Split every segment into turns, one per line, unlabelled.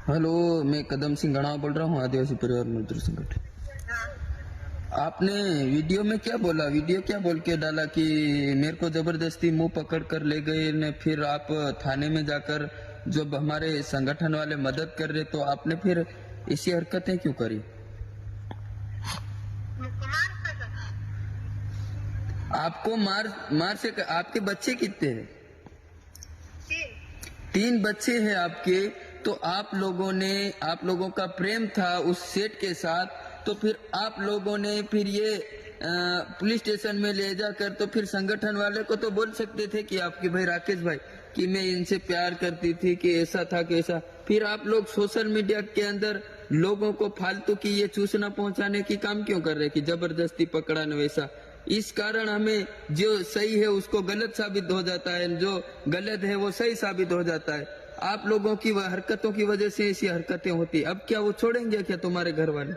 Hello, मैं कदम सिंह गणाव बोल रहा हूँ, आदिवासी परिवार मजदूर संगठन। आपने वीडियो में क्या बोला? वीडियो क्या बोल के डाला कि मेरे को जबरदस्ती मुंह पकड़ कर ले गए ने, फिर आप थाने में जाकर जब हमारे संगठन वाले मदद कर रहे तो आपने फिर ऐसी हरकतें क्यों करी? आपको मार मार से आपके बच्चे कितने हैं? तीन बच्चे हैं आपके। तो आप लोगों का प्रेम था उस सेठ के साथ, तो फिर आप लोगों ने फिर ये पुलिस स्टेशन में ले जाकर तो फिर संगठन वाले को तो बोल सकते थे कि आपके भाई राकेश भाई कि मैं इनसे प्यार करती थी, कि ऐसा था कि ऐसा। फिर आप लोग सोशल मीडिया के अंदर लोगों को फालतू की ये सूचना पहुंचाने की काम क्यों कर रहे कि जबरदस्ती पकड़ा न वैसा? इस कारण हमें जो सही है उसको गलत साबित हो जाता है, जो गलत है वो सही साबित हो जाता है। आप लोगों की हरकतों की वजह से ऐसी हरकतें होती। अब क्या वो छोड़ेंगे क्या तुम्हारे घर वाले?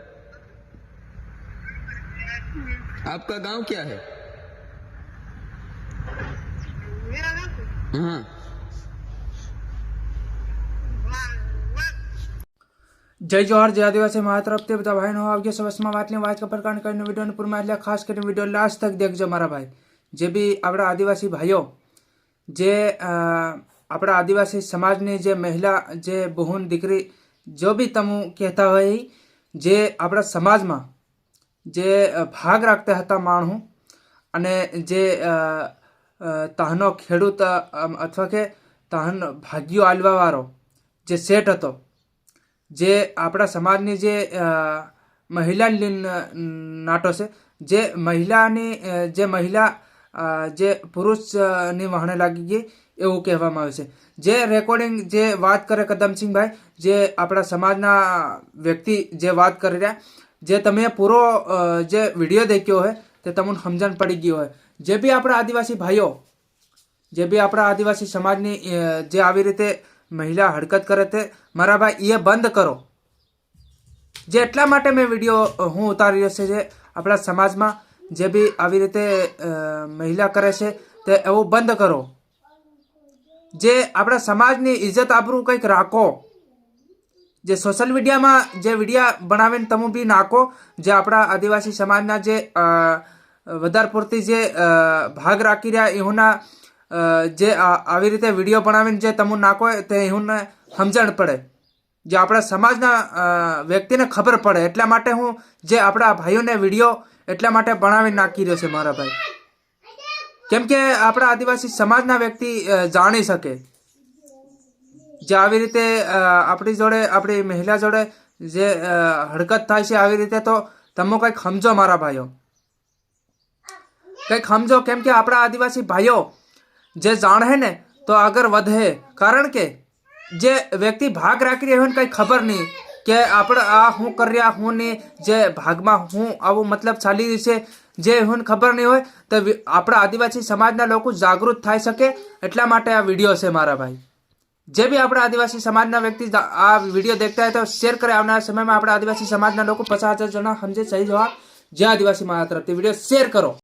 आपका गांव क्या है? हाँ,
जय जोहार जय आदिवासी मारा तरफ બધા ભાઈનો આવજો સવસમાં વાતની વાત કપર કાન કરીને વિડિયોને પૂરમાં એટલે ખાસ કરીને વિડિયો લાસ્ટ તક देखજો મારા ભાઈ। જે બી આપણા આદિવાસી ભાઈઓ જે આપણા આદિવાસી સમાજની જે મહિલા જે બહુન દીકરી જો બી તમે કહેતા હોય જે આપણા સમાજમાં જે ભાગ રાખતા હતા માણહું અને જે તહનો ખેડૂત અથવા કે તહન ભાગ્યો આલવાવાળો જે સેટ હતો, જે આપણા સમાજની જે મહિલા નાટો છે, જે મહિલાની જે મહિલા જે પુરુષની વહાણે લાગી ગઈ એવું કહેવામાં આવે છે। જે રેકોર્ડિંગ જે વાત કરે કદમસિંહભાઈ, જે આપણા સમાજના વ્યક્તિ જે વાત કરી રહ્યા, જે તમે પૂરો જે વિડીયો દેખ્યો હોય તે તમને સમજણ પડી ગઈ હોય। જે બી આપણા આદિવાસી ભાઈઓ, જે બી આપણા આદિવાસી સમાજની જે આવી રીતે મહિલા હરકત કરે તે મારા ભાઈ એ બંધ કરો। જે એટલા માટે મેં વિડીયો હું ઉતારી રહ્યો છે, જે આપણા સમાજમાં જે બી આવી રીતે મહિલા કરે છે તે એવું બંધ કરો। જે આપણા સમાજની ઇજ્જત આબરૂ કંઈક રાખો। જે સોશિયલ મીડિયામાં જે વિડીયા બનાવીને તમે બી નાખો, જે આપણા આદિવાસી સમાજના જે વધારે પૂરતી જે ભાગ રાખી રહ્યા એઓના જે આવી રીતે વિડીયો બનાવીને જે તમે નાખો તે એઓને સમજણ પડે, જે આપણા સમાજના વ્યક્તિને ખબર પડે। એટલા માટે હું જે આપણા ભાઈઓને વિડીયો એટલા માટે બનાવી નાખી રહ્યો છે મારા ભાઈ, કેમ કે આપણા આદિવાસી સમાજના વ્યક્તિ જાણી શકે। જે આવી રીતે આપણી જોડે આપણી મહિલા જોડે જે હરકત થાય છે આવી રીતે, તો તમે કંઈક સમજો મારા ભાઈઓ, કંઈક સમજો। કેમ કે આપણા આદિવાસી ભાઈઓ જે જાણે ને તો આગળ વધે, કારણ કે જે વ્યક્તિ ભાગ રાખી રહ્યો હોય ને કંઈ ખબર નહીં કે આપણે આ હું કરી રહ્યા હું નહીં, જે ભાગમાં હું આવું મતલબ ચાલી રહ્યું છે જે હું ખબર નહીં હોય, તો આપણા આદિવાસી સમાજના લોકો જાગૃત થઈ શકે। એટલા માટે આ વિડીયો છે મારા ભાઈ। જે બી આપણા આદિવાસી સમાજના વ્યક્તિ આ વિડીયો देखता है तो शेयर करे। આવનારા સમયમાં આપણા આદિવાસી સમાજના લોકો 50,000 જણા સમજે। સહી જવાબ જય આદિવાસી મારા તરફથી વિડીયો શેર કરો।